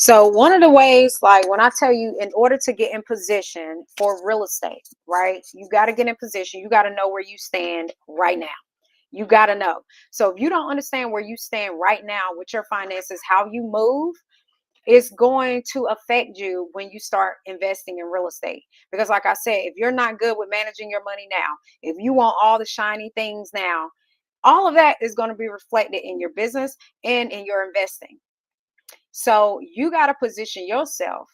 So one of the ways, like when I tell you, in order to get in position for real estate, right? You got to get in position. You got to know where you stand right now. You got to know. So if you don't understand where you stand right now with your finances, how you move is going to affect you when you start investing in real estate. Because like I said, if you're not good with managing your money now, if you want all the shiny things now, all of that is going to be reflected in your business and in your investing. So you got to position yourself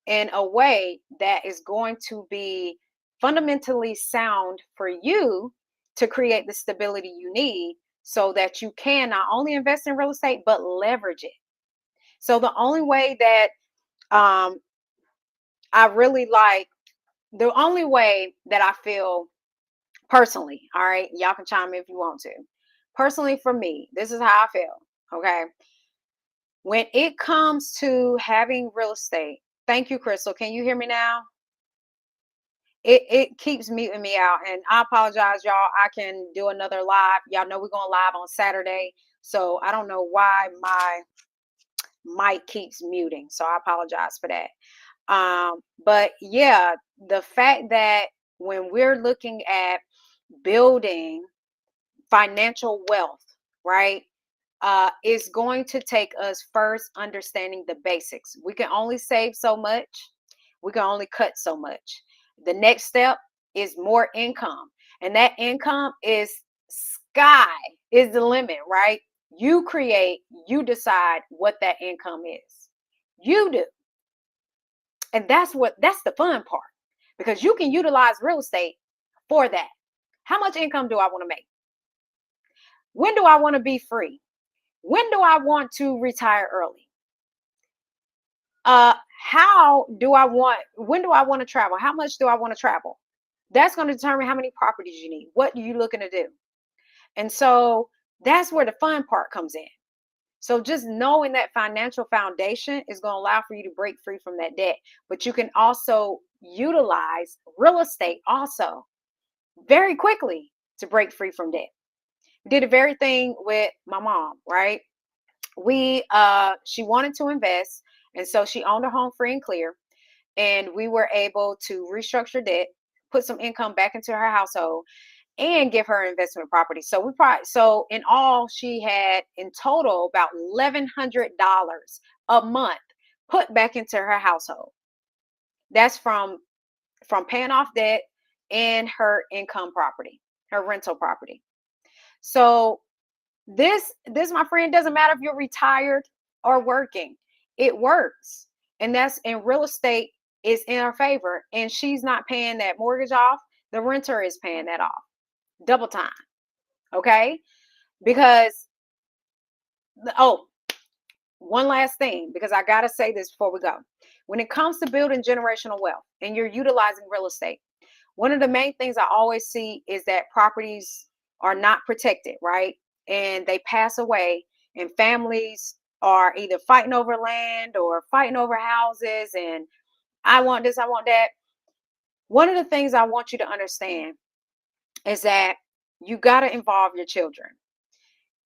in a way that is going to be fundamentally sound for you to create the stability you need so that you can not only invest in real estate but leverage it. So the only way that um I really like the only way that I feel personally, all right, y'all can chime in if you want to. Personally for me, this is how I feel, okay? When it comes to having real estate, thank you, Crystal. Can you hear me now? It keeps muting me out, and I apologize, y'all. I can do another live. Y'all know we're going live on Saturday, so I don't know why my mic keeps muting. So I apologize for that. But yeah, the fact that when we're looking at building financial wealth, right? Is going to take us first understanding the basics. We can only save so much, we can only cut so much. The next step is more income, and that income is sky is the limit, right? You create, you decide what that income is. You do. And that's the fun part because you can utilize real estate for that. How much income do I want to make? When do I want to be free? When do I want to retire early? How do I want, when do I want to travel? How much do I want to travel? That's going to determine how many properties you need. What are you looking to do? And so that's where the fun part comes in. So just knowing that financial foundation is going to allow for you to break free from that debt. But you can also utilize real estate also very quickly to break free from debt. We did the very thing with my mom, right? We She wanted to invest, and so she owned a home free and clear, and we were able to restructure debt, put some income back into her household, and give her investment property. So we probably, so in all she had in total about $1,100 a month put back into her household. That's from paying off debt and her income property, her rental property. So this my friend, doesn't matter if you're retired or working, it works. And that's in real estate, is in our favor, and she's not paying that mortgage off, the renter is paying that off double time. Okay, because oh, one last thing, because I got to say this before we go. When it comes to building generational wealth and you're utilizing real estate, one of the main things I always see is that properties are not protected, right? And they pass away, and families are either fighting over land or fighting over houses. And I want this, I want that. One of the things I want you to understand is that you got to involve your children.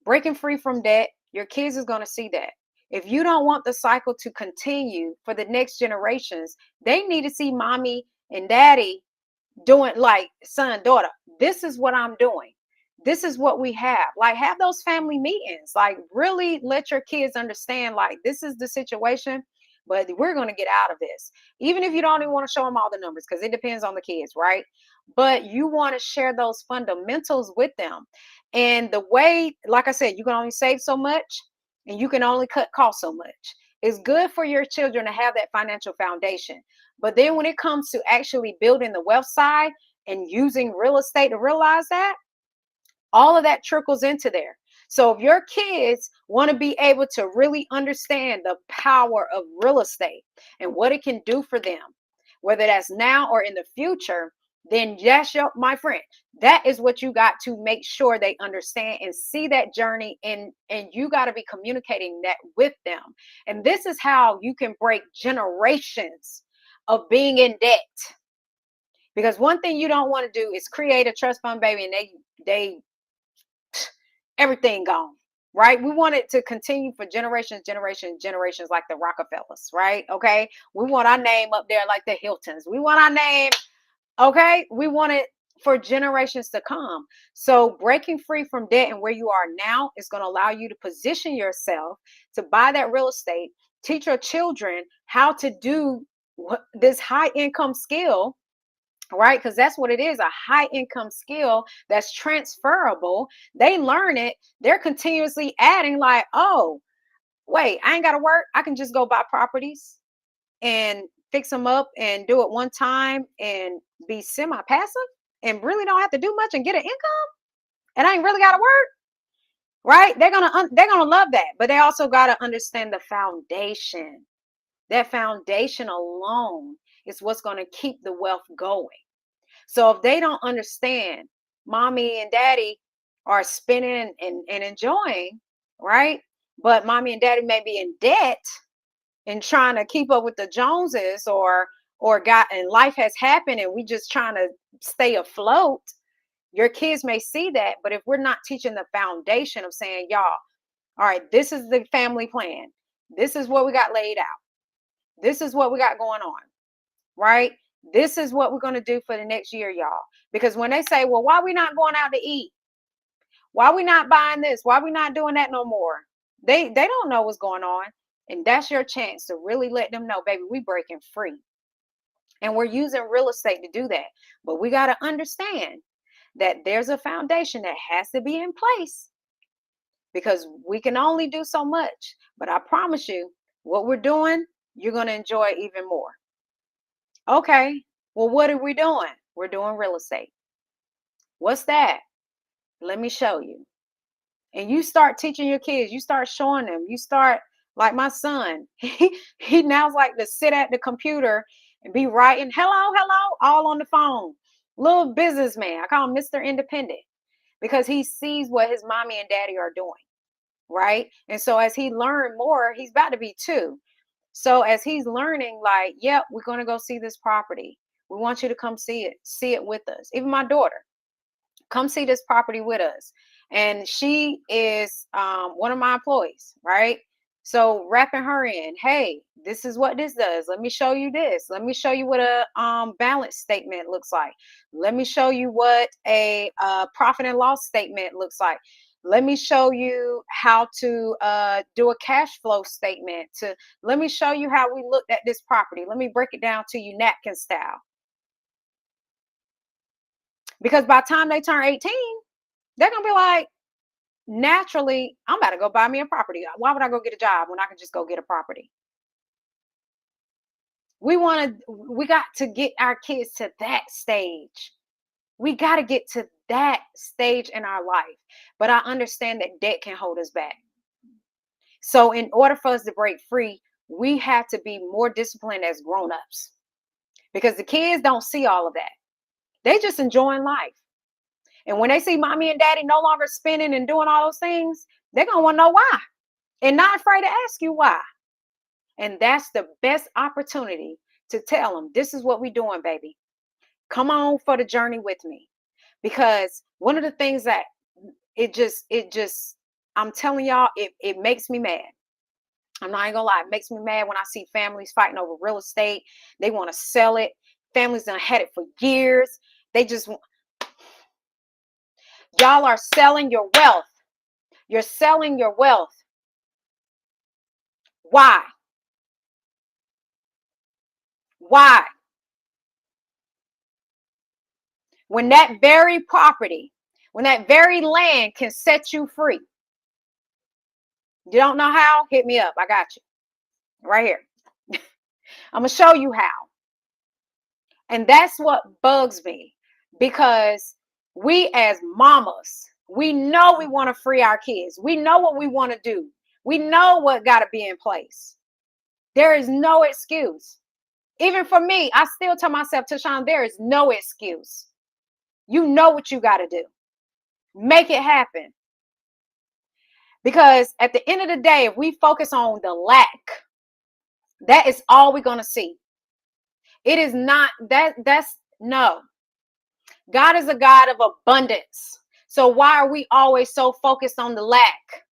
Breaking free from debt, your kids is going to see that. If you don't want the cycle to continue for the next generations, they need to see mommy and daddy doing, like, son, daughter, this is what I'm doing. This is what we have. Like, have those family meetings. Like, really let your kids understand, like, this is the situation, but we're going to get out of this. Even if you don't even want to show them all the numbers, because it depends on the kids, right? But you want to share those fundamentals with them. And the way, like I said, you can only save so much and you can only cut costs so much. It's good for your children to have that financial foundation. But then when it comes to actually building the wealth side and using real estate to realize that, all of that trickles into there. So if your kids want to be able to really understand the power of real estate and what it can do for them, whether that's now or in the future, then yes, my friend, that is what you got to make sure they understand and see that journey, and you got to be communicating that with them. And this is how you can break generations of being in debt. Because one thing you don't want to do is create a trust fund baby and they everything gone. right? We want it to continue for generations, like the Rockefellers, right? Okay. We want our name up there like the Hiltons. We want our name, okay? We want it for generations to come. So breaking free from debt and where you are now is going to allow you to position yourself to buy that real estate, teach your children how to do this high income skill, right? Because that's what it is, a high income skill that's transferable. They learn it, they're continuously adding, like, oh, wait, I ain't got to work. I can just go buy properties and fix them up and do it one time and be semi passive and really don't have to do much and get an income. And I ain't really got to work, right? They're gonna love that, but they also got to understand the foundation. That foundation alone is what's going to keep the wealth going. So if they don't understand, mommy and daddy are spending and enjoying, right? But mommy and daddy may be in debt and trying to keep up with the Joneses, or got, and life has happened and we just trying to stay afloat. Your kids may see that, but if we're not teaching the foundation of saying, y'all, all right, this is the family plan. This is what we got laid out. This is what we got going on, right? This is what we're going to do for the next year, y'all. Because when they say, well, why we not going out to eat? Why we not buying this? Why we not doing that no more? They don't know what's going on. And that's your chance to really let them know, baby, we breaking free. And we're using real estate to do that. But we got to understand that there's a foundation that has to be in place, because we can only do so much. But I promise you, what we're doing, you're going to enjoy even more. Okay, well, what are we doing? We're doing real estate. What's that? Let me show you. And you start teaching your kids, you start showing them, you start, like my son, he now's like to sit at the computer and be writing, hello, all on the phone. Little businessman. I call him Mr. Independent, because he sees what his mommy and daddy are doing, right? And so as he learned more, he's about to be 2. So as he's learning, like, yep, we're going to go see this property. We want you to come see it with us. Even my daughter, come see this property with us. And she is one of my employees, right? So wrapping her in, hey, this is what this does. Let me show you this. Let me show you what a balance statement looks like. Let me show you what a profit and loss statement looks like. Let me show you how to do a cash flow statement. Let me show you how we looked at this property. Let me break it down to you napkin style. Because by the time they turn 18, they're going to be like, naturally, I'm about to go buy me a property. Why would I go get a job when I can just go get a property? We got to get our kids to that stage. We got to get to that stage in our life. But I understand that debt can hold us back. So in order for us to break free, we have to be more disciplined as grown-ups, because the kids don't see all of that. They just enjoying life. And when they see mommy and daddy no longer spending and doing all those things, they're going to want to know why, and not afraid to ask you why. And that's the best opportunity to tell them, this is what we're doing, baby. Come on for the journey with me. Because one of the things that I'm telling y'all, it makes me mad. I'm not even gonna lie. It makes me mad when I see families fighting over real estate. They want to sell it. Families done had it for years. Y'all are selling your wealth. You're selling your wealth. Why? Why? When that very property, when that very land can set you free. You don't know how? Hit me up. I got you right here. I'm going to show you how. And that's what bugs me, because we as mamas, we know we want to free our kids. We know what we want to do. We know what got to be in place. There is no excuse. Even for me, I still tell myself, Tashawn, there is no excuse. You know what you got to do. Make it happen. Because at the end of the day, if we focus on the lack, that is all we're going to see. It is not that's no. God is a God of abundance. So why are we always so focused on the lack?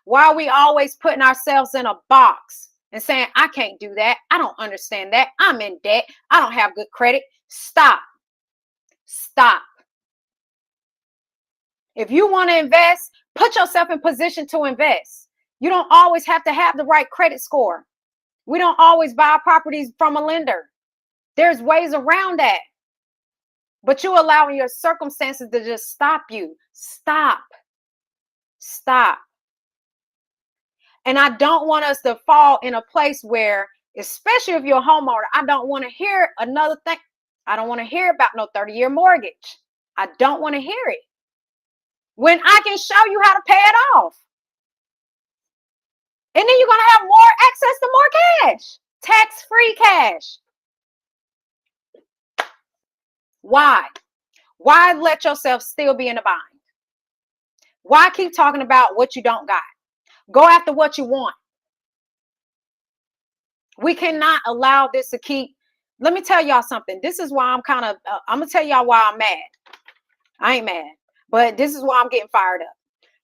Why are we always putting ourselves in a box and saying, I can't do that. I don't understand that. I'm in debt. I don't have good credit. Stop. Stop. If you want to invest, put yourself in position to invest. You don't always have to have the right credit score. We don't always buy properties from a lender. There's ways around that. But you allowing your circumstances to just stop you. Stop. Stop. And I don't want us to fall in a place where, especially if you're a homeowner, I don't want to hear another thing. I don't want to hear about no 30-year mortgage. I don't want to hear it. When I can show you how to pay it off. And then you're going to have more access to more cash. Tax-free cash. Why? Why let yourself still be in a bind? Why keep talking about what you don't got? Go after what you want. We cannot allow this to keep. Let me tell y'all something. This is why I'm I'm going to tell y'all why I'm mad. I ain't mad, but this is why I'm getting fired up.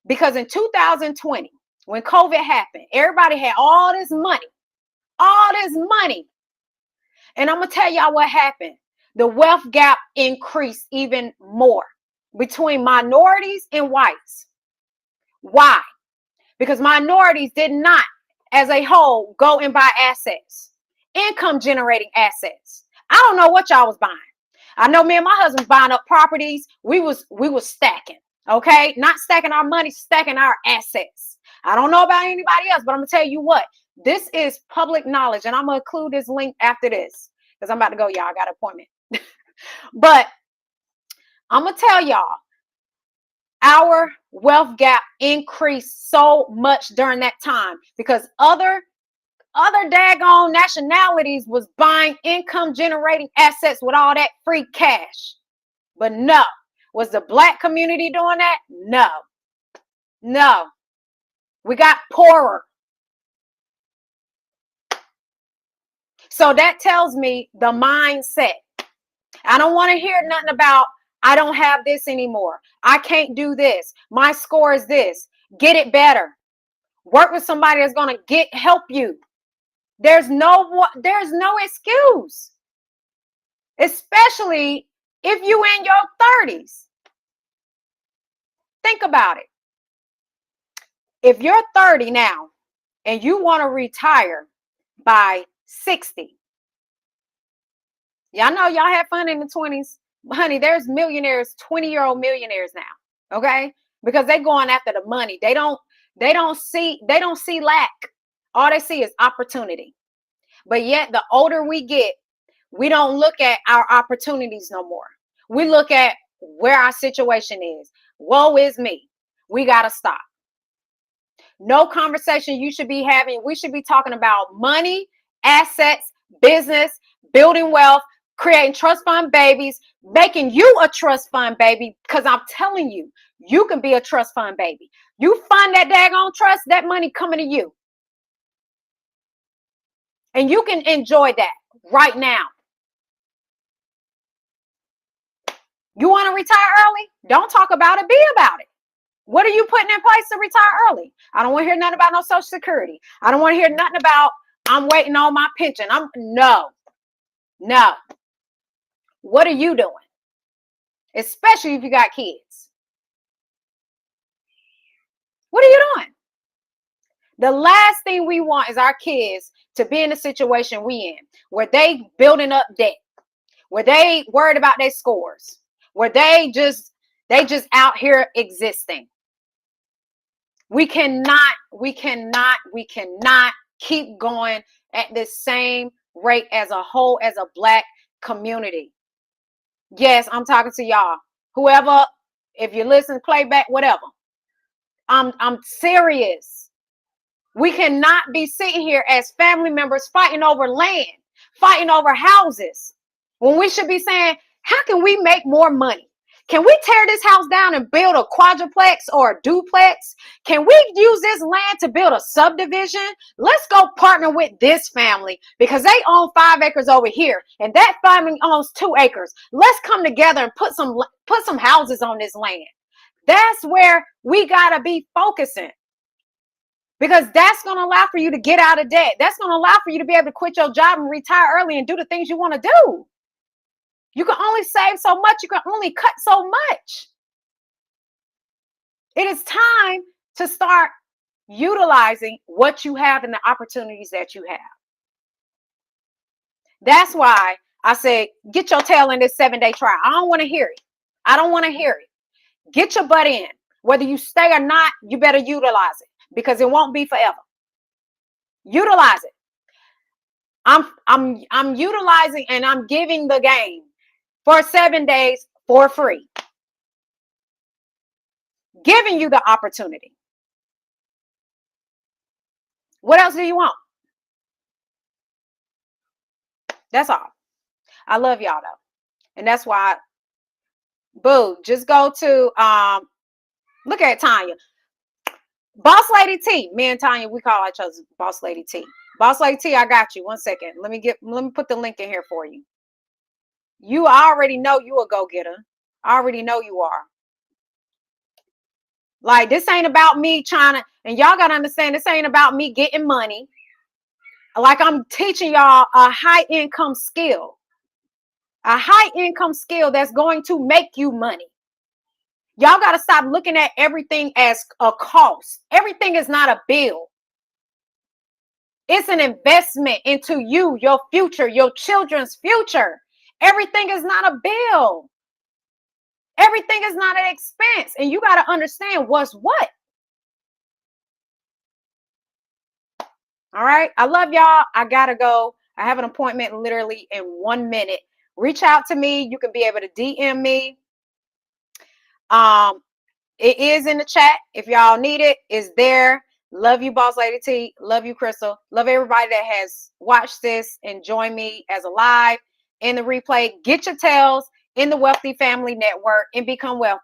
Because in 2020, when COVID happened, everybody had all this money. And I'm going to tell y'all what happened. The wealth gap increased even more between minorities and whites. Why? Because minorities did not, as a whole, go and buy assets, income generating assets. I don't know what y'all was buying. I know me and my husband buying up properties. We was stacking, okay? Not stacking our money, stacking our assets. I don't know about anybody else, but I'm going to tell you what. This is public knowledge, and I'm going to include this link after this because I'm about to go, y'all. I got an appointment. But I'm going to tell y'all, our wealth gap increased so much during that time because other daggone nationalities was buying income generating assets with all that free cash. But no. Was the Black community doing that? No. We got poorer. So that tells me the mindset. I don't want to hear nothing about, I don't have this anymore. I can't do this. My score is this. Get it better. Work with somebody that's going to help you. There's no excuse. Especially if you in your 30s. Think about it. If you're 30 now and you want to retire by 60. Y'all know y'all had fun in the 20s. Honey, there's millionaires, 20-year-old millionaires now. Okay? Because they're going after the money. They don't see lack. All they see is opportunity. But yet the older we get, we don't look at our opportunities no more. We look at where our situation is. Woe is me. We got to stop. No conversation you should be having. We should be talking about money, assets, business, building wealth, creating trust fund babies, making you a trust fund baby. Because I'm telling you, you can be a trust fund baby. You fund that daggone trust, that money coming to you. And you can enjoy that right now. You want to retire early? Don't talk about it. Be about it. What are you putting in place to retire early? I don't want to hear nothing about no Social Security. I don't want to hear nothing about I'm waiting on my pension. No. What are you doing? Especially if you got kids. What are you doing? The last thing we want is our kids to be in the situation we in, where they building up debt, where they worried about their scores, where they just out here existing. We cannot keep going at the same rate as a whole, as a Black community. Yes, I'm talking to y'all. Whoever, if you listen, playback, whatever. I'm serious. We cannot be sitting here as family members fighting over land, fighting over houses, when we should be saying, how can we make more money? Can we tear this house down and build a quadruplex or a duplex? Can we use this land to build a subdivision? Let's go partner with this family because they own 5 acres over here and that family owns 2 acres. Let's come together and put some houses on this land. That's where we got to be focusing. because that's going to allow for you to get out of debt. That's going to allow for you to be able to quit your job and retire early and do the things you want to do. You can only save so much. You can only cut so much. It is time to start utilizing what you have and the opportunities that you have. That's why I said, get your tail in this 7-day trial. I don't want to hear it. I don't want to hear it. Get your butt in. Whether you stay or not, you better utilize it because it won't be forever. Utilize it. I'm utilizing and I'm giving the game for 7 days for free. Giving you the opportunity. What else do you want? That's all. I love y'all though. And that's why, boo, just go to look at Tanya. Boss Lady T. Me and Tanya, we call each other Boss Lady T. Boss Lady T, I got you. 1 second. Let me put the link in here for you. You already know you a go-getter. I already know you are. Like, this ain't about me trying to, and y'all gotta understand, this ain't about me getting money. Like, I'm teaching y'all a high income skill. A high income skill that's going to make you money. Y'all got to stop looking at everything as a cost. Everything is not a bill. It's an investment into you, your future, your children's future. Everything is not a bill. Everything is not an expense. And you got to understand what's what. All right. I love y'all. I got to go. I have an appointment literally in 1 minute. Reach out to me. You can be able to DM me. It is in the chat. If y'all need it, it's there. Love you, Boss Lady T. Love you, Crystal. Love everybody that has watched this and joined me as a live in the replay. Get your tails in the Wealthy Family Network and become wealthy.